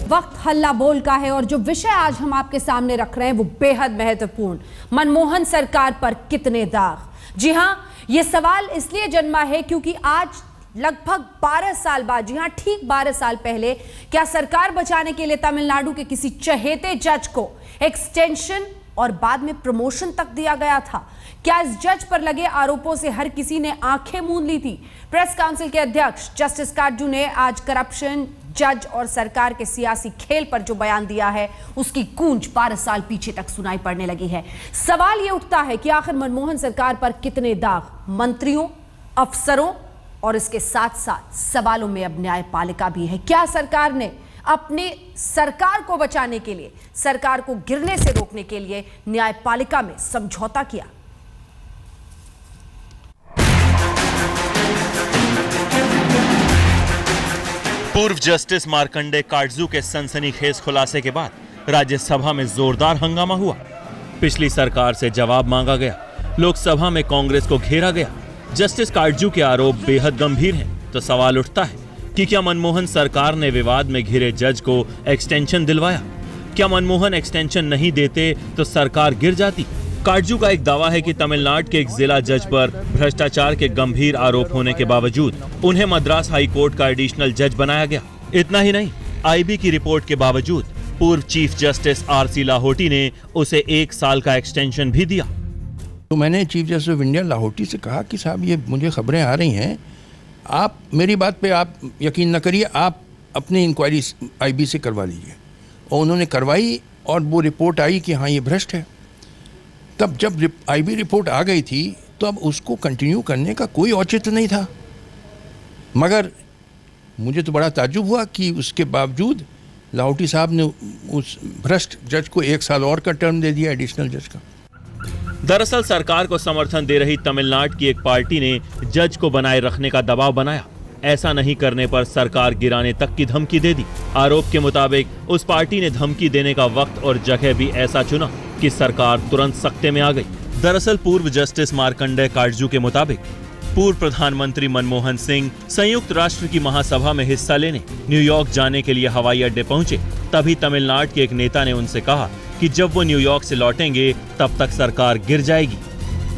वक्त हल्ला बोल का है और जो विषय आज हम आपके सामने रख रहे हैं वो बेहद महत्वपूर्ण, मनमोहन सरकार पर कितने दाग। जी हां, ये सवाल इसलिए जन्मा है क्योंकि आज लगभग 12 साल बाद, जी हां ठीक 12 साल पहले, क्या सरकार बचाने के लिए तमिलनाडु के किसी चहेते जज को एक्सटेंशन और बाद में प्रमोशन तक दिया गया था? क्या इस जज पर लगे आरोपों से हर किसी ने आंखें मूंद ली थी? प्रेस काउंसिल के अध्यक्ष जस्टिस काटजू ने आज करप्शन, जज और सरकार के सियासी खेल पर जो बयान दिया है उसकी गूंज 12 साल पीछे तक सुनाई पड़ने लगी है। सवाल यह उठता है कि आखिर मनमोहन सरकार पर कितने दाग, मंत्रियों, अफसरों और इसके साथ साथ सवालों में अब न्यायपालिका भी है। क्या सरकार ने अपने सरकार को बचाने के लिए, सरकार को गिरने से रोकने के लिए न्यायपालिका में समझौता किया? पूर्व जस्टिस मार्कंडे काटजू के सनसनीखेज खुलासे के बाद राज्यसभा में जोरदार हंगामा हुआ। पिछली सरकार से जवाब मांगा गया, लोकसभा में कांग्रेस को घेरा गया। जस्टिस काटजू के आरोप बेहद गंभीर हैं, तो सवाल उठता है कि क्या मनमोहन सरकार ने विवाद में घिरे जज को एक्सटेंशन दिलवाया? क्या मनमोहन एक्सटेंशन नहीं देते तो सरकार गिर जाती? काटजू का एक दावा है कि तमिलनाडु के एक जिला जज पर भ्रष्टाचार के गंभीर आरोप होने के बावजूद उन्हें मद्रास हाई कोर्ट का एडिशनल जज बनाया गया। इतना ही नहीं, आईबी की रिपोर्ट के बावजूद पूर्व चीफ जस्टिस आरसी लाहोटी ने उसे 1 साल का एक्सटेंशन भी दिया। तो मैंने chief justice of India Lahoti से कहा कि साहब ये मुझे खबरें आ रही हैं, आप मेरी बात पे आप यकीन न करिए, आप अपनी इंक्वायरी आईबी से करवा लीजिए। और उन्होंने करवाई और वो रिपोर्ट आई कि हाँ ये भ्रष्ट है। तब जब आईबी रिपोर्ट आ गई थी तो अब उसको कंटिन्यू करने का कोई औचित्य नहीं था। मगर मुझे तो बड़ा ताज्जुब हुआ कि उसके बावजूद लाहोटी साहब ने उस भ्रष्ट जज को 1 साल और का टर्म दे दिया, एडिशनल जज का। दरअसल सरकार को समर्थन दे रही तमिलनाडु की एक पार्टी ने जज को बनाए रखने का दबाव बनाया। ऐसा नहीं करने पर सरकार गिराने तक की धमकी दे दी। आरोप के मुताबिक उस पार्टी ने धमकी देने का वक्त और जगह भी ऐसा चुना कि सरकार तुरंत सख्ते में आ गई। दरअसल पूर्व जस्टिस मार्कंडे काटजू के मुताबिक पूर्व प्रधानमंत्री मनमोहन सिंह संयुक्त राष्ट्र की महासभा में हिस्सा लेने न्यूयॉर्क जाने के लिए हवाई अड्डे पहुंचे। तभी तमिलनाडु के एक नेता ने उनसे कहा कि जब वो न्यूयॉर्क से लौटेंगे तब तक सरकार गिर जाएगी,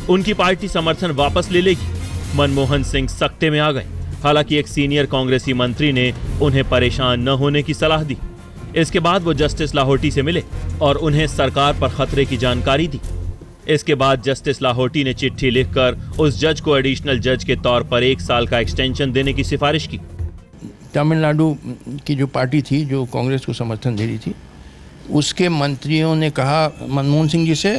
उनकी पार्टी समर्थन वापस ले लेगी। मनमोहन सिंह सख्ते में आ गए। हालांकि एक सीनियर कांग्रेसी मंत्री ने उन्हें परेशान न होने की सलाह दी। इसके बाद वो जस्टिस लाहोटी से मिले और उन्हें सरकार पर खतरे की जानकारी दी। इसके बाद जस्टिस लाहोटी ने चिट्ठी लिखकर उस जज को एडिशनल जज के तौर पर 1 साल का एक्सटेंशन देने की सिफारिश की। तमिलनाडु की जो पार्टी थी जो कांग्रेस को समर्थन दे रही थी, उसके मंत्रियों ने कहा मनमोहन सिंह जी से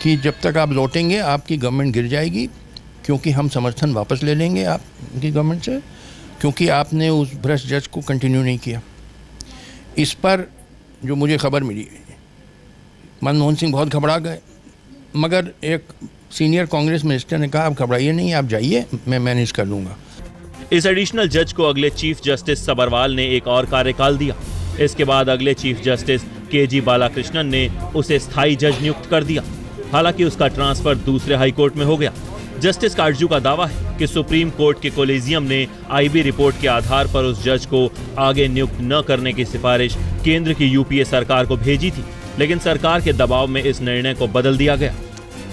कि जब तक आप लौटेंगे आपकी गवर्नमेंट गिर जाएगी, क्योंकि हम समर्थन वापस ले लेंगे आपकी गवर्नमेंट से, क्योंकि आपने उस भ्रष्ट जज को कंटिन्यू नहीं किया। इस पर जो मुझे खबर मिली, मनमोहन सिंह बहुत घबरा गए। मगर एक सीनियर कांग्रेस मिनिस्टर ने कहा आप घबराइए नहीं, आप जाइए, मैं मैनेज कर लूँगा। इस एडिशनल जज को अगले चीफ जस्टिस सबरवाल ने एक और कार्यकाल दिया। इसके बाद अगले चीफ जस्टिस केजी बालाकृष्णन ने उसे स्थायी जज नियुक्त कर दिया। हालांकि उसका ट्रांसफर दूसरे हाई कोर्ट में हो गया। जस्टिस काटजू का दावा है कि सुप्रीम कोर्ट के कोलेजियम ने आईबी रिपोर्ट के आधार पर उस जज को आगे नियुक्त न करने की सिफारिश केंद्र की यूपीए सरकार को भेजी थी, लेकिन सरकार के दबाव में इस निर्णय को बदल दिया गया।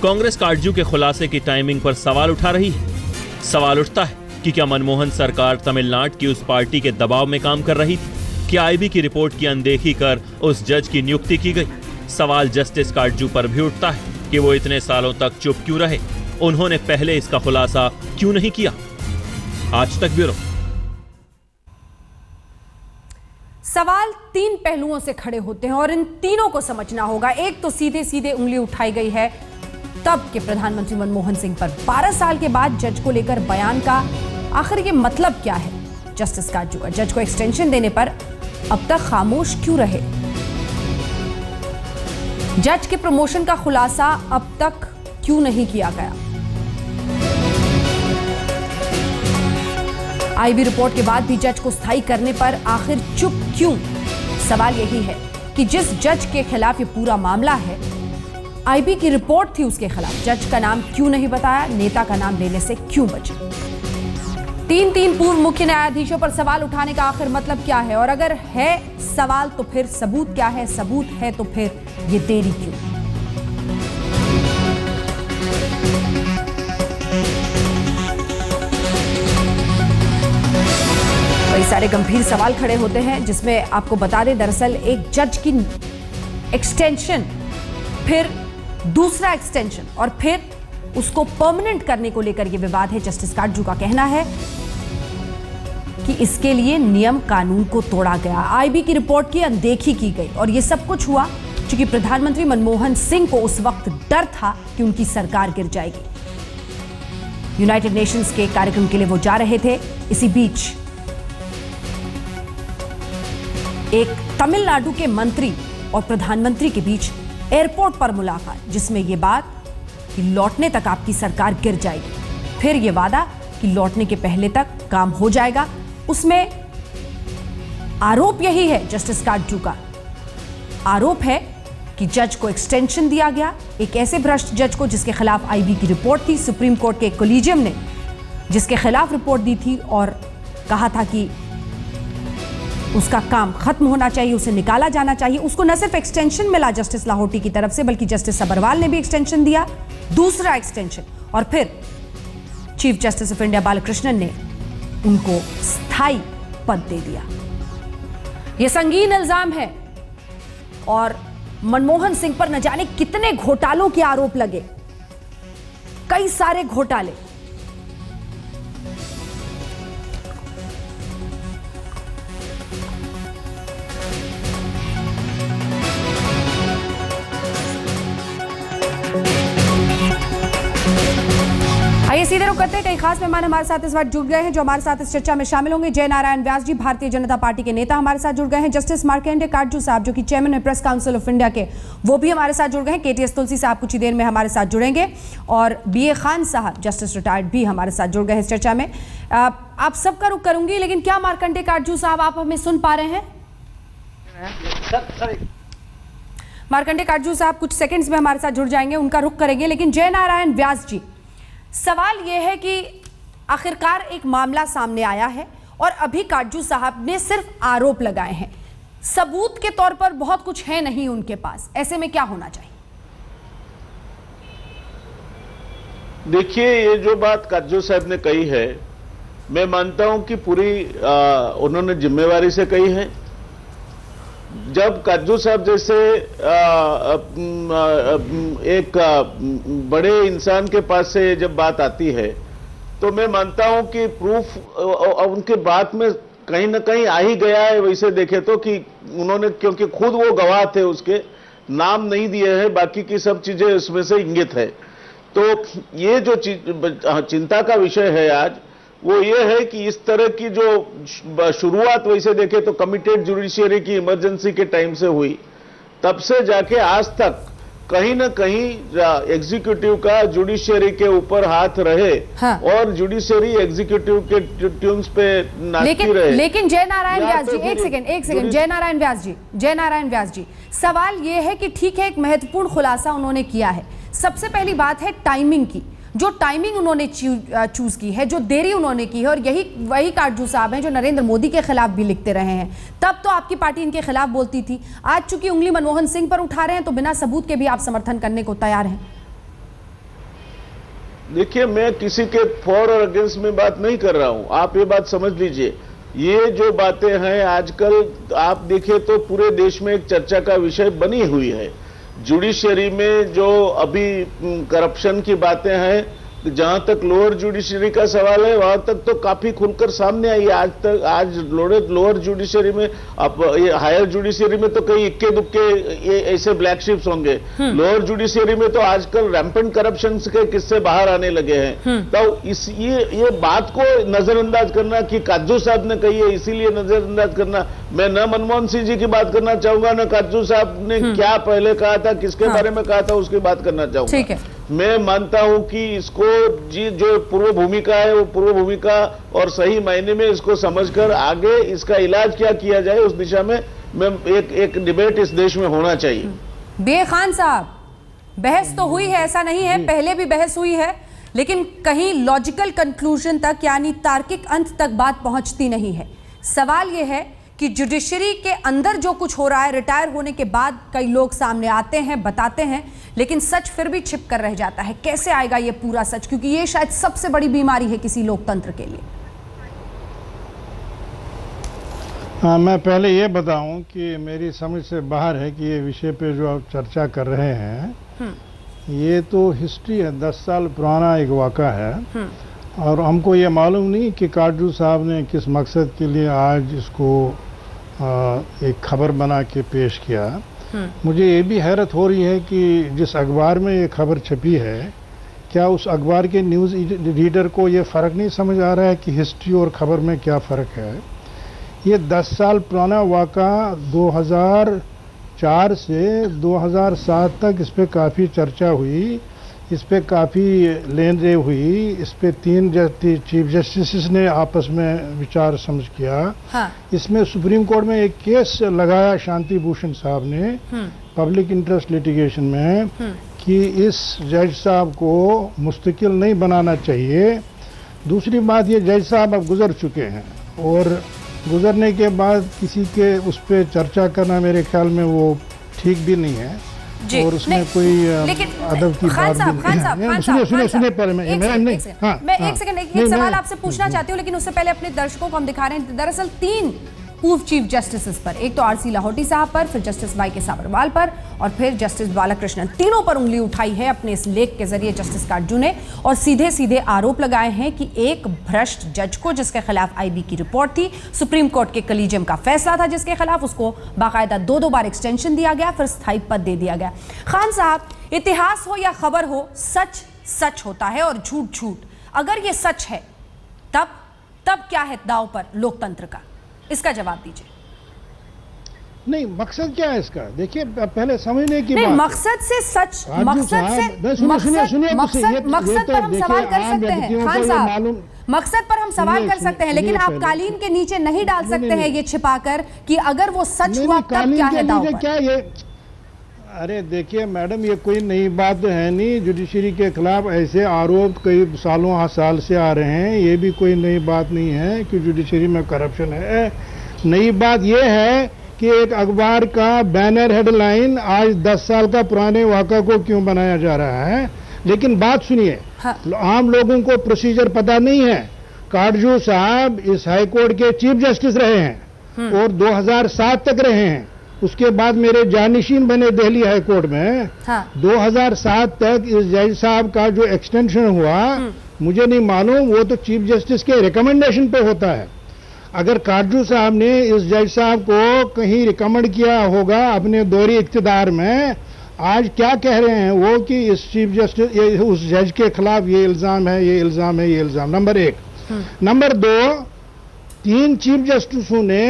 कांग्रेस काटजू के खुलासे की टाइमिंग पर सवाल उठा रही है। सवाल उठता है कि क्या मनमोहन सरकार तमिलनाडु की उस पार्टी के दबाव में काम कर रही थी? क्या आईबी की रिपोर्ट की अनदेखी कर उस जज की नियुक्ति की गई? सवाल जस्टिस काटजू पर भी उठता है कि वो इतने सालों तक चुप क्यों रहे, उन्होंने पहले इसका खुलासा क्यों नहीं किया। आज तक ब्यूरो। सवाल 3 पहलुओं से खड़े होते हैं और इन तीनों को समझना होगा। एक तो सीधे सीधे उंगली उठाई गई है तब के प्रधानमंत्री मनमोहन सिंह पर। 12 साल के बाद जज को लेकर बयान का आखिर ये मतलब क्या है? जस्टिस काटजू का जज को एक्सटेंशन देने पर अब तक खामोश क्यों रहे? जज के प्रमोशन का खुलासा अब तक क्यों नहीं किया गया? आईबी रिपोर्ट के बाद भी जज को स्थायी करने पर आखिर चुप क्यों? सवाल यही है कि जिस जज के खिलाफ ये पूरा मामला है, आईबी की रिपोर्ट थी उसके खिलाफ, जज का नाम क्यों नहीं बताया, नेता का नाम लेने से क्यों बचे? तीन पूर्व मुख्य न्यायाधीशों पर सवाल उठाने का आखिर मतलब क्या है, और अगर है सवाल तो फिर सबूत क्या है, सबूत है तो फिर ये देरी क्यों? कई सारे गंभीर सवाल खड़े होते हैं, जिसमें आपको बता दें दरअसल एक जज की एक्सटेंशन, फिर दूसरा एक्सटेंशन और फिर उसको परमानेंट करने को लेकर यह विवाद है। जस्टिस काटजू का कहना है कि इसके लिए नियम कानून को तोड़ा गया, आईबी की रिपोर्ट की अनदेखी की गई, और यह सब कुछ हुआ क्योंकि प्रधानमंत्री मनमोहन सिंह को उस वक्त डर था कि उनकी सरकार गिर जाएगी। यूनाइटेड नेशंस के कार्यक्रम के लिए वो जा रहे थे। इसी बीच एक तमिलनाडु के मंत्री और प्रधानमंत्री के बीच एयरपोर्ट पर मुलाकात, जिसमें यह बात कि लौटने तक आपकी सरकार गिर जाएगी, फिर यह वादा कि लौटने के पहले तक काम हो जाएगा। उसमें आरोप यही है, जस्टिस काटजू का आरोप है कि जज को एक्सटेंशन दिया गया, एक ऐसे भ्रष्ट जज को जिसके खिलाफ आईबी की रिपोर्ट थी। सुप्रीम कोर्ट के एक कोलिजियम ने जिसके खिलाफ रिपोर्ट दी थी और कहा था कि उसका काम खत्म होना चाहिए, उसे निकाला जाना चाहिए। उसको न सिर्फ एक्सटेंशन मिला जस्टिस लाहौटी की तरफ से, बल्कि जस्टिस अग्रवाल ने भी एक्सटेंशन दिया, दूसरा एक्सटेंशन, और फिर chief justice of India Balakrishnan ने उनको स्थायी पद दे दिया। यह संगीन इल्जाम है और मनमोहन सिंह पर न जाने कितने घोटालों के आरोप लगे, कई सारे घोटाले। आइए सीधे रुक करते हैं। कई खास मेहमान हमारे साथ इस वक्त जुड़ गए हैं जो हमारे साथ इस चर्चा में शामिल होंगे। जय नारायण व्यास जी, भारतीय जनता पार्टी के नेता, हमारे साथ जुड़ गए हैं। जस्टिस मार्कंडेय काटजू साहब जो कि चेयरमैन है प्रेस काउंसिल ऑफ इंडिया के, वो भी हमारे साथ जुड़ गए हैं। केटीएस तुलसी साहब कुछ ही देर में हमारे साथ जुड़ेंगे, और बीए खान साहब जस्टिस रिटायर्ड भी हमारे साथ जुड़ गए हैं इस चर्चा में। आप सबका रुख करूंगी, लेकिन क्या मार्कंडेय काटजू साहब आप हमें सुन पा रहे हैं? मार्कंडेय काटजू साहब कुछ सेकंड्स में हमारे साथ जुड़ जाएंगे, उनका रुख करेंगे। लेकिन जय नारायण व्यास जी, सवाल यह है कि आखिरकार एक मामला सामने आया है और अभी काटजू साहब ने सिर्फ आरोप लगाए हैं, सबूत के तौर पर बहुत कुछ है नहीं उनके पास। ऐसे में क्या होना चाहिए? देखिए, ये जो बात काटजू साहब ने कही है, मैं मानता हूं कि पूरी उन्होंने जिम्मेवारी से कही है। जब काटजू साहब जैसे एक बड़े इंसान के पास से जब बात आती है, तो मैं मानता हूं कि प्रूफ उनके बात में कहीं ना कहीं आ ही गया है। वैसे देखे तो कि उन्होंने, क्योंकि खुद वो गवाह थे, उसके नाम नहीं दिए हैं, बाकी की सब चीजें उसमें से इंगित है। तो ये जो चिंता का विषय है आज, वो ये है कि इस तरह की जो शुरुआत वैसे देखे तो कमिटेड जुडिशियरी की इमरजेंसी के टाइम से हुई, तब से जाके आज तक कहीं ना कहीं एग्जीक्यूटिव का जुडिशियरी के ऊपर हाथ रहे। हाँ। और जुडिशियरी एग्जीक्यूटिव के ट्यून्स पे नाचती रहे। लेकिन जय नारायण व्यास जी, एक सेकंड जय नारायण व्यास जी, सवाल ये है कि ठीक है, एक महत्वपूर्ण खुलासा उन्होंने किया है। सबसे पहली बात है टाइमिंग की, जो टाइमिंग उन्होंने चूज की है, जो देरी उन्होंने की है, और यही वही काटजू साहब हैं जो नरेंद्र मोदी के खिलाफ भी लिखते रहे हैं। तब तो आपकी पार्टी इनके खिलाफ बोलती थी, आज चूंकि उंगली मनमोहन सिंह पर उठा रहे हैं तो बिना सबूत के भी आप समर्थन करने को तैयार हैं। देखिए, मैं किसी के फॉर और अगेंस्ट में बात नहीं कर रहा हूं, आप ये बात समझ लीजिए। ये जो बातें हैं आजकल आप देखिए तो पूरे देश में एक चर्चा का विषय बनी हुई है। जुडिशरी में जो अभी करप्शन की बातें हैं, जहां तक लोअर जुडिशरी का सवाल है, वहां तक तो काफी खुलकर सामने आई। आज लोअर जुडिशरी में, अब ये हायर जुडिशरी में तो कई इक्के दुक्के ये ऐसे ब्लैक शिप्स होंगे। लोअर जुडिशरी में तो आजकल रैम्पेंट करप्शन के किस्से बाहर आने लगे हैं। तो ये बात को नजरअंदाज करना कि काटजू साहब ने कही है इसीलिए नजरअंदाज करना, मैं न मनमोहन सिंह जी की बात करना चाहूंगा, न काटजू साहब ने क्या पहले कहा था, किसके बारे में कहा था, उसकी बात करना चाहूंगा। ठीक है। मैं मानता हूं कि इसको जो पूर्व भूमिका है, वो पूर्व भूमिका और सही मायने में इसको समझकर आगे इसका इलाज क्या किया जाए, उस दिशा में एक डिबेट इस देश में होना चाहिए। बीए खान साहब, बहस तो हुई है, ऐसा नहीं है, पहले भी बहस हुई है, लेकिन कहीं लॉजिकल कंक्लूजन तक यानी तार्किक अंत तक बात पहुंचती नहीं है। सवाल यह है कि जुडिशरी के अंदर जो कुछ हो रहा है, रिटायर होने के बाद कई लोग सामने आते हैं, बताते हैं, लेकिन सच फिर भी छिप कर रह जाता है। कैसे आएगा ये पूरा सच, क्योंकि ये शायद सबसे बड़ी बीमारी है किसी लोकतंत्र के लिए। हाँ, मैं पहले ये बताऊं कि मेरी समझ से बाहर है कि ये विषय पे जो आप चर्चा कर रहे हैं ये तो हिस्ट्री है, 10 साल पुराना एक वाक़ा है। और हमको ये मालूम नहीं कि काटजू साहब ने किस मकसद के लिए आज इसको एक खबर बना के पेश किया। मुझे ये भी हैरत हो रही है कि जिस अखबार में ये खबर छपी है, क्या उस अखबार के न्यूज़ रीडर को ये फ़र्क नहीं समझ आ रहा है कि हिस्ट्री और खबर में क्या फ़र्क है। ये 10 साल पुराना वाक़ा 2004 से 2007 तक इस पर काफ़ी चर्चा हुई, इस पर काफ़ी लेन देन हुई, इस पर 3 चीफ जस्टिस ने आपस में विचार समझ किया। हाँ। इसमें सुप्रीम कोर्ट में एक केस लगाया शांति भूषण साहब ने पब्लिक इंटरेस्ट लिटिगेशन में कि इस जज साहब को मुस्तकिल नहीं बनाना चाहिए। दूसरी बात, ये जज साहब अब गुजर चुके हैं और गुजरने के बाद किसी के उस पर चर्चा करना मेरे ख्याल में वो ठीक भी नहीं है जी, और उसमें कोई अदब की बात भी नहीं। सुनिए पहले मैं एक सवाल आपसे पूछना चाहती हूँ, लेकिन उससे पहले अपने दर्शकों को हम दिखा रहे हैं दरअसल 3 पूर्व चीफ जस्टिस पर, एक तो आरसी लाहौटी साहब पर, फिर जस्टिस वाई.के. साबरवाल पर और फिर जस्टिस बालाकृष्णन। तीनों पर उंगली उठाई है अपने इस लेख के जरिए जस्टिस काटजू ने और सीधे सीधे आरोप लगाए हैं कि एक भ्रष्ट जज को, जिसके खिलाफ आईबी की रिपोर्ट थी, सुप्रीम कोर्ट के कलीजियम का फैसला था जिसके खिलाफ, उसको बाकायदा 2 बार एक्सटेंशन दिया गया, फिर स्थायी पद दे दिया गया। खान साहब, इतिहास हो या खबर हो, सच सच होता है और झूठ झूठ। अगर ये सच है तब क्या है दांव पर लोकतंत्र का? इसका जवाब दीजिए। नहीं, मकसद क्या है इसका? देखिए, पहले समझने की नहीं, बात, मकसद से सच, मकसद पर हम सवाल कर सकते हैं खान साहब, मकसद पर हम सवाल कर सकते हैं, लेकिन आप कालीन के नीचे नहीं डाल सकते हैं ये छिपाकर कि अगर वो सच हुआ तब क्या है दांव पर? क्या ये? अरे देखिए मैडम, ये कोई नई बात है नहीं। जुडिशरी के खिलाफ ऐसे आरोप कई साल से आ रहे हैं, ये भी कोई नई बात नहीं है कि जुडिशरी में करप्शन है। नई बात ये है कि एक अखबार का बैनर हेडलाइन आज 10 साल का पुराने वाक़ा को क्यों बनाया जा रहा है। लेकिन बात सुनिए, आम लोगों को प्रोसीजर पता नहीं है। काटजू साहब इस हाईकोर्ट के चीफ जस्टिस रहे हैं और 2007 तक रहे हैं। उसके बाद मेरे जानिशीन बने दिल्ली हाई कोर्ट में। 2007 तक इस जज साहब का जो एक्सटेंशन हुआ मुझे नहीं मालूम, वो तो चीफ जस्टिस के रिकमेंडेशन पे होता है। अगर काटजू साहब ने इस जज साहब को कहीं रिकमेंड किया होगा अपने दौरी इख्तिदार में, आज क्या कह रहे हैं वो कि इस चीफ जस्टिस, उस जज के खिलाफ ये इल्ज़ाम है, ये इल्ज़ाम है, ये इल्ज़ाम। नंबर 1। नंबर 2, 3 चीफ जस्टिसों ने,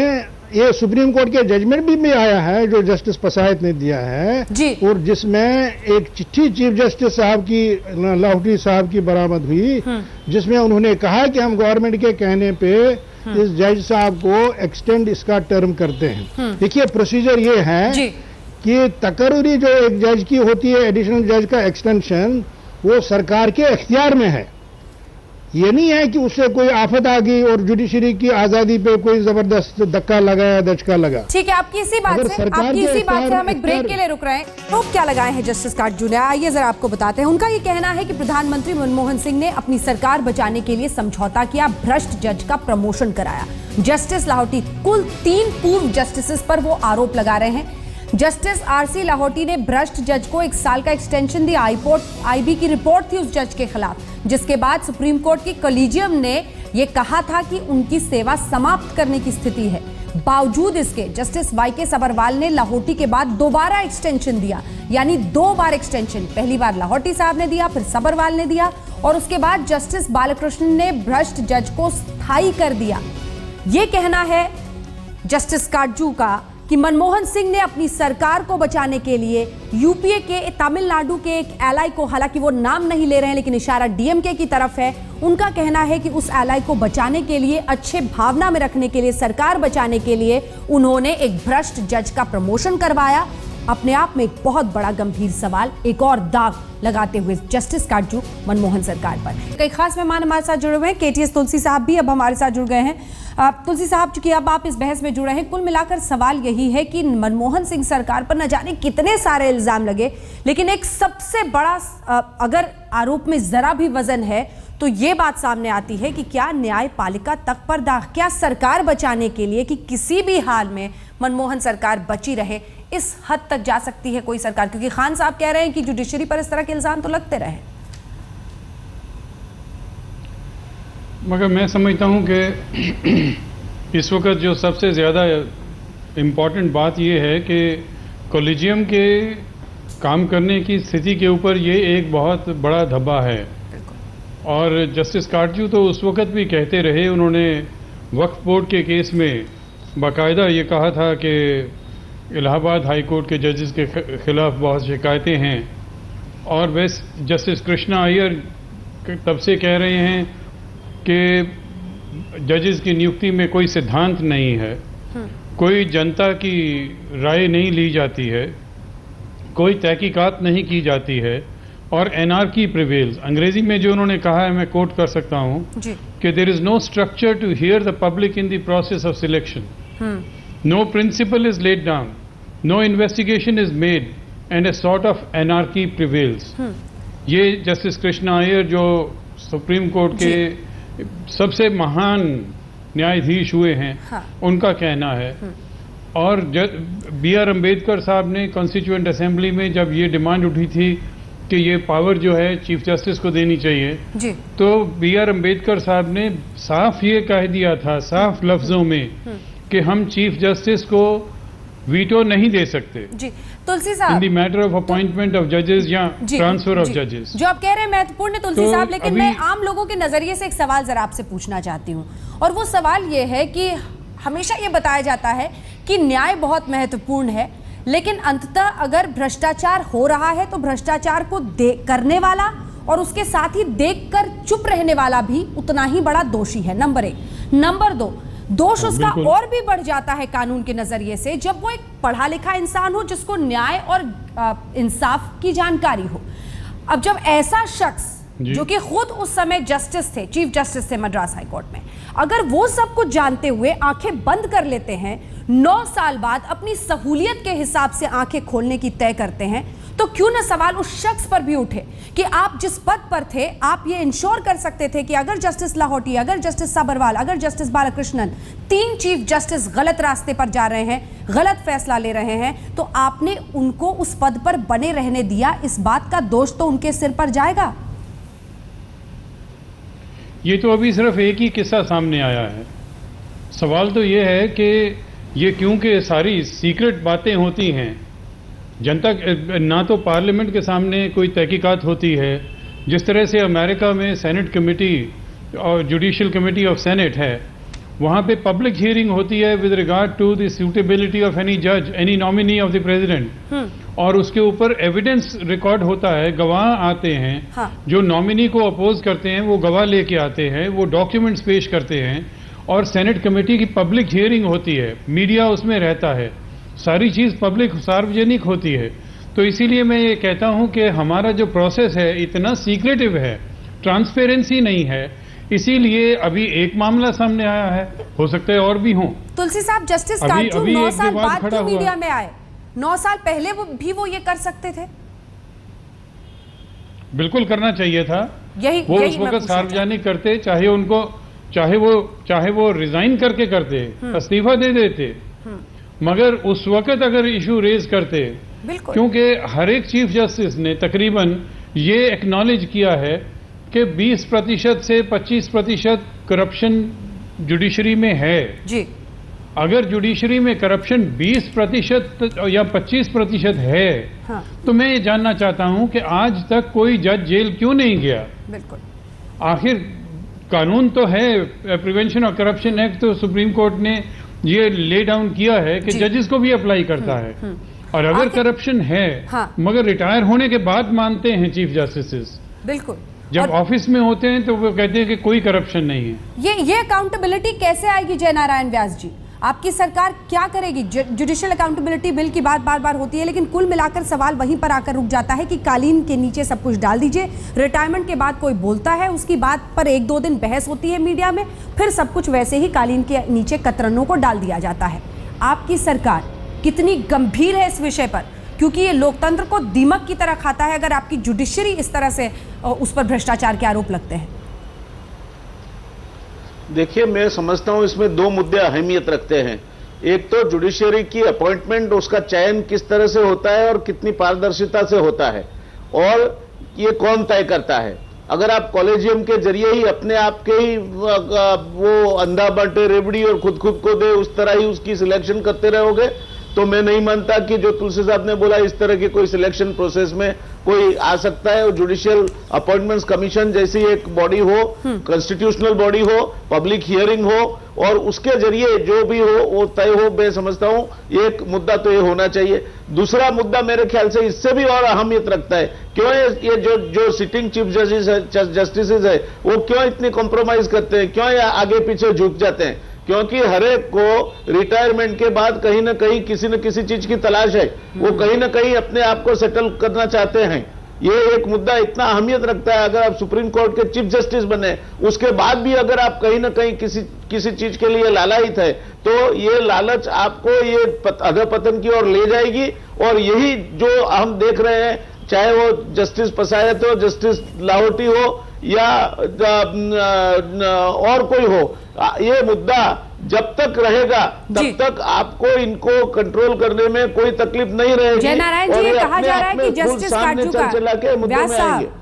ये सुप्रीम कोर्ट के जजमेंट भी आया है जो जस्टिस पसायत ने दिया है जी। और जिसमें एक चिट्ठी चीफ जस्टिस साहब की, लाहौटी साहब की बरामद हुई, जिसमें उन्होंने कहा कि हम गवर्नमेंट के कहने पे इस जज साहब को एक्सटेंड इसका टर्म करते हैं। देखिए, प्रोसीजर ये है कि तकर्री जो एक जज की होती है, एडिशनल जज का एक्सटेंशन, वो सरकार के इख्तियार में है। ये नहीं है कि उससे कोई आफत आ गई और जुडिशरी की आजादी पे कोई जबरदस्त धक्का लगाया, दचका लगा। ठीक है, आपकी इसी बात से हम एक ब्रेक के लिए रुक रहे हैं। तो क्या लगाए हैं जस्टिस काटजू ने, आइए जरा आपको बताते हैं। उनका ये कहना है कि प्रधानमंत्री मनमोहन सिंह ने अपनी सरकार बचाने के लिए समझौता किया, भ्रष्ट जज का प्रमोशन कराया। जस्टिस लाहौटी, कुल 3 पूर्व जस्टिस पर वो आरोप लगा रहे हैं। जस्टिस आरसी लाहौटी ने भ्रष्ट जज को 1 साल का एक्सटेंशन दिया। आईबी की रिपोर्ट थी उस जज के खिलाफ, जिसके बाद सुप्रीम कोर्ट की कलीजियम ने यह कहा था कि उनकी सेवा समाप्त करने की स्थिति है। बावजूद इसके जस्टिस वाई.के. साबरवाल ने लाहौटी के बाद दोबारा एक्सटेंशन दिया, यानी 2 बार एक्सटेंशन। पहली बार लाहौटी साहब ने दिया, फिर साबरवाल ने दिया और उसके बाद जस्टिस बालाकृष्णन ने भ्रष्ट जज को स्थायी कर दिया। यह कहना है जस्टिस काटजू का कि मनमोहन सिंह ने अपनी सरकार को बचाने के लिए यूपीए के, तमिलनाडु के एक एलाई को, हालांकि वो नाम नहीं ले रहे हैं लेकिन इशारा डीएमके की तरफ है, उनका कहना है कि उस एलाई को बचाने के लिए, अच्छे भावना में रखने के लिए, सरकार बचाने के लिए उन्होंने एक भ्रष्ट जज का प्रमोशन करवाया। अपने आप में एक बहुत बड़ा गंभीर सवाल, एक और दाग लगाते हुए जस्टिस काटजू मनमोहन सरकार पर। कई खास मेहमान हमारे साथ जुड़े हुए हैं, केटीएस तुलसी साहब भी अब हमारे साथ जुड़ गए हैं। तुलसी साहब, चूंकि अब आप इस बहस में जुड़े हैं, कुल मिलाकर सवाल यही है कि मनमोहन सिंह सरकार पर न जाने कितने सारे इल्जाम लगे, लेकिन एक सबसे बड़ा अगर आरोप में जरा भी वजन है तो ये बात सामने आती है कि क्या न्यायपालिका तक पर दाग, क्या सरकार बचाने के लिए कि किसी भी हाल में मनमोहन सरकार बची रहे, इस हद तक जा सकती है कोई सरकार? क्योंकि खान साहब कह रहे हैं कि जुडिशरी पर इस तरह के इल्जाम तो लगते रहे। मगर मैं समझता हूं कि इस वक्त जो सबसे ज़्यादा इम्पॉर्टेंट बात यह है कि कॉलेजियम के काम करने की स्थिति के ऊपर ये एक बहुत बड़ा धब्बा है। और जस्टिस काटजू तो उस वक्त भी कहते रहे, उन्होंने वक्फ बोर्ड के केस में बाकायदा ये कहा था कि इलाहाबाद हाई कोर्ट के जजेस के ख़िलाफ़ बहुत शिकायतें हैं। और वैसे जस्टिस कृष्णा अय्यर तब से कह रहे हैं कि जजेस की नियुक्ति में कोई सिद्धांत नहीं है, कोई जनता की राय नहीं ली जाती है, कोई तहकीकात नहीं की जाती है और एनार्की प्रिवेल्स। अंग्रेजी में जो उन्होंने कहा है मैं कोट कर सकता हूँ कि there is no structure to hear the public in the process of selection, no principle is laid down, no investigation is made and a sort of anarchy prevails. ये जस्टिस कृष्णा अय्यर जो सुप्रीम कोर्ट के सबसे महान न्यायाधीश हुए हैं, उनका कहना है। और बी आर अम्बेडकर साहब ने कॉन्स्टिट्यूएंट असेंबली में जब ये डिमांड उठी थी कि ये पावर जो है चीफ जस्टिस को देनी चाहिए जी, तो बी आर अम्बेडकर साहब ने साफ ये कह दिया था, साफ लफ्जों में, कि हम चीफ जस्टिस को वीटो नहीं दे सकते जी। तुलसी साहब, in the matter of appointment of जजेस या ट्रांसफर ऑफ जजेस। जो आप कह रहे हैं महत्वपूर्ण है तुलसी साहब, लेकिन मैं आम लोगों के नजरिए से एक सवाल जरा आपसे पूछना चाहती हूँ, और वो सवाल ये है कि हमेशा ये बताया जाता है कि न्याय बहुत महत्वपूर्ण है, लेकिन अंततः अगर भ्रष्टाचार हो रहा है तो भ्रष्टाचार को करने वाला और उसके साथ ही देखकर चुप रहने वाला भी उतना ही बड़ा दोषी है, नंबर 1। नंबर 2, दोष उसका और भी बढ़ जाता है कानून के नजरिए से जब वो एक पढ़ा लिखा इंसान हो जिसको न्याय और इंसाफ की जानकारी हो। अब जब ऐसा शख्स जो कि खुद उस समय जस्टिस थे, चीफ जस्टिस थे मद्रास हाई कोर्ट में, अगर वो सब कुछ जानते हुए आंखें बंद कर लेते हैं, 9 साल बाद अपनी सहूलियत के हिसाब से आंखें खोलने की तय करते हैं, तो क्यों न सवाल उस शख्स पर भी उठे कि आप जिस पद पर थे, आप ये इंश्योर कर सकते थे कि अगर जस्टिस लाहौटी, अगर जस्टिस साबरवाल, अगर जस्टिस बालाकृष्णन, 3 चीफ जस्टिस गलत रास्ते पर जा रहे हैं, गलत फैसला ले रहे हैं, तो आपने उनको उस पद पर बने रहने दिया। इस बात का दोष तो उनके सिर पर जाएगा। ये तो अभी सिर्फ एक ही किस्सा सामने आया है। सवाल तो ये है कि ये क्योंकि सारी सीक्रेट बातें होती हैं, जनता ना तो पार्लियामेंट के सामने कोई तहकीकात होती है, जिस तरह से अमेरिका में सेनेट कमेटी और जुडिशियल कमेटी ऑफ सेनेट है, वहाँ पे पब्लिक हियरिंग होती है with regard to the suitability of any जज, any nominee of the president, और उसके ऊपर एविडेंस रिकॉर्ड होता है, गवाह आते हैं, जो नॉमिनी को अपोज करते हैं वो गवाह लेके आते हैं, वो डॉक्यूमेंट्स पेश करते हैं, और सेनेट कमेटी की पब्लिक हियरिंग होती है, मीडिया उसमें रहता है, सारी चीज़ पब्लिक सार्वजनिक होती है। तो इसीलिए मैं ये कहता हूँ कि हमारा जो प्रोसेस है इतना सीक्रेटिव है, ट्रांसपेरेंसी नहीं है, इसीलिए अभी एक मामला सामने आया है, हो सकता है और भी हों। तुलसी साहब, जस्टिस काटजू 9 साल बाद क्यों मीडिया में आए? 9 साल पहले वो ये कर सकते थे। बिल्कुल करना चाहिए था। वो उस वक्त सार्वजनिक करते, चाहे वो रिजाइन करके करते, इस्तीफा दे देते, मगर उस वक्त अगर इशू रेज करते, क्योंकि हर एक चीफ जस्टिस ने तकरीबन ये एक्नॉलेज किया है कि 20% से 25% करप्शन जुडिशरी में है जी। अगर जुडिशरी में करप्शन 20% या 25% है, तो मैं ये जानना चाहता हूं कि आज तक कोई जज जेल क्यों नहीं गया? बिल्कुल, आखिर कानून तो है, प्रिवेंशन ऑफ करप्शन एक्ट तो सुप्रीम कोर्ट ने ये ले डाउन किया है कि जजेस को भी अप्लाई करता है, और अगर करप्शन है, मगर रिटायर होने के बाद मानते हैं चीफ जस्टिस, बिल्कुल, जब ऑफिस में होते हैं तो वो कहते हैं कि कोई करप्शन नहीं है। ये अकाउंटेबिलिटी कैसे आएगी जय नारायण व्यास जी? आपकी सरकार क्या करेगी? जुडिशियल अकाउंटेबिलिटी बिल की बात बार बार होती है, लेकिन कुल मिलाकर सवाल वहीं पर आकर रुक जाता है कि कालीन के नीचे सब कुछ डाल दीजिए। रिटायरमेंट के बाद कोई बोलता है, उसकी बात पर 1-2 दिन बहस होती है मीडिया में, फिर सब कुछ वैसे ही कालीन के नीचे कतरनों को डाल दिया जाता है। आपकी सरकार कितनी गंभीर है इस विषय पर? क्योंकि ये लोकतंत्र को दीमक की तरह खाता है अगर आपकी जुडिशरी इस तरह से उस पर भ्रष्टाचार के आरोप लगते हैं। देखिए, मैं समझता हूं इसमें 2 मुद्दे अहमियत रखते हैं। एक तो जुडिशरी की अपॉइंटमेंट, उसका चयन किस तरह से होता है और कितनी पारदर्शिता से होता है, और ये कौन तय करता है। अगर आप कॉलेजियम के जरिए ही अपने आप के ही वो अंधा बांटे रेवड़ी और खुद को दे उस तरह ही उसकी सिलेक्शन करते रहोगे तो मैं नहीं मानता कि जो तुलसी साहब ने बोला इस तरह की कोई सिलेक्शन प्रोसेस में कोई आ सकता है। और जुडिशियल अपॉइंटमेंट्स कमीशन जैसी एक बॉडी हो, कॉन्स्टिट्यूशनल बॉडी हो, पब्लिक हियरिंग हो और उसके जरिए जो भी हो वो तय हो। मैं समझता हूं एक मुद्दा तो ये होना चाहिए। दूसरा मुद्दा मेरे ख्याल से इससे भी और अहमियत रखता है, क्यों ये जो सिटिंग चीफ जस्टिस है वो क्यों इतनी कॉम्प्रोमाइज करते हैं, क्यों ये आगे पीछे झुक जाते हैं? क्योंकि हर एक को रिटायरमेंट के बाद कहीं ना कहीं किसी न किसी चीज की तलाश है, वो कहीं ना कहीं अपने आप को सेटल करना चाहते हैं। ये एक मुद्दा इतना अहमियत रखता है। अगर आप सुप्रीम कोर्ट के चीफ जस्टिस बने उसके बाद भी अगर आप कहीं ना कहीं किसी चीज के लिए लालायित है तो ये लालच आपको ये अधपतन की ओर ले जाएगी। और यही जो हम देख रहे हैं, चाहे वो जस्टिस पसायत हो, जस्टिस लाहौटी हो या और कोई हो, ये मुद्दा जब तक रहेगा तब तक आपको इनको कंट्रोल करने में कोई तकलीफ नहीं रहेगी। जयनारायण जी, ये कहा जा रहा है कि जस्टिस काटजू का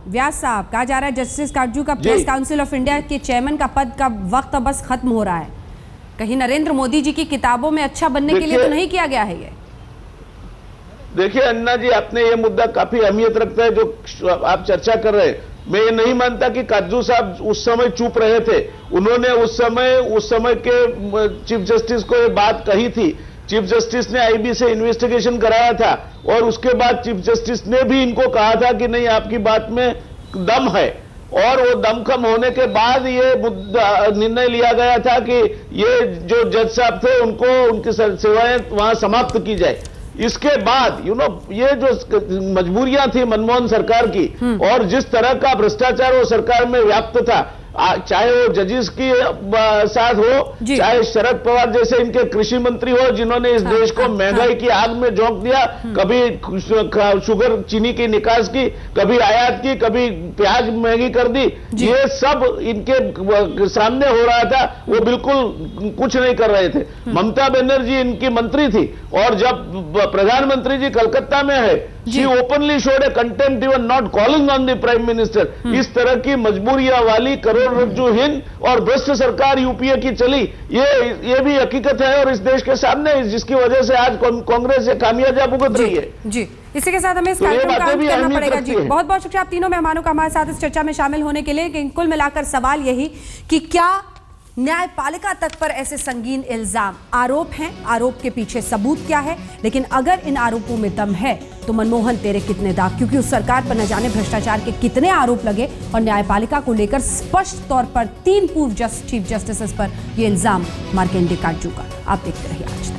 व्यास साहब कहा जा रहा है जस्टिस काटजू का प्रेस काउंसिल ऑफ इंडिया के चेयरमैन का पद का वक्त अब बस खत्म हो रहा है। कहीं नरेंद्र मोदी जी की किताबों में अच्छा बनने के लिए तो नहीं किया गया है ये? देखिए अन्ना जी, आपने ये मुद्दा काफी अहमियत रखता है जो आप चर्चा कर रहे हैं। मैं ये नहीं मानता कि काटजू साहब उस समय चुप रहे थे। उन्होंने उस समय के चीफ जस्टिस को ये बात कही थी। चीफ जस्टिस ने आईबी से इन्वेस्टिगेशन कराया था और उसके बाद चीफ जस्टिस ने भी इनको कहा था कि नहीं, आपकी बात में दम है। और वो दमखम होने के बाद ये निर्णय लिया गया था कि ये जो जज साहब थे उनको उनकी सेवाएं वहां समाप्त की जाए। इसके बाद ये जो मजबूरियां थी मनमोहन सरकार की और जिस तरह का भ्रष्टाचार वो सरकार में व्याप्त था, चाहे वो जजेस की साथ हो, चाहे शरद पवार जैसे इनके कृषि मंत्री हो जिन्होंने इस देश को महंगाई की आग में झोंक दिया, कभी शुगर चीनी की निकास की, कभी आयात की, कभी प्याज महंगी कर दी। ये सब इनके सामने हो रहा था, वो बिल्कुल कुछ नहीं कर रहे थे। ममता बनर्जी इनकी मंत्री थी और जब प्रधानमंत्री जी कलकत्ता में है, she openly showed A contempt, even not calling on the prime minister. इस तरह की मजबूरियां वाली करोड़रज्जुहीन और भ्रष्ट सरकार यूपीए की चली, ये भी हकीकत है और इस देश के सामने है, जिसकी वजह से आज कांग्रेस ये खामियाजा भुगत रही है। जी, इसी के साथ हमें इस कार्यक्रम का अंत करना पड़ेगा। जी, बहुत बहुत शुक्रिया आप तीनों मेहमानों का हमारे साथ इस चर्चा में शामिल होने के लिए। कुल मिलाकर सवाल यही कि क्या न्यायपालिका तक पर ऐसे संगीन इल्जाम आरोप हैं, आरोप के पीछे सबूत क्या है, लेकिन अगर इन आरोपों में दम है तो मनमोहन तेरे कितने दाग, क्योंकि उस सरकार पर न जाने भ्रष्टाचार के कितने आरोप लगे और न्यायपालिका को लेकर स्पष्ट तौर पर 3 पूर्व चीफ जस्टिस पर यह इल्जाम मार्केंडे काटजू का। आप देखते रहिए आज तक।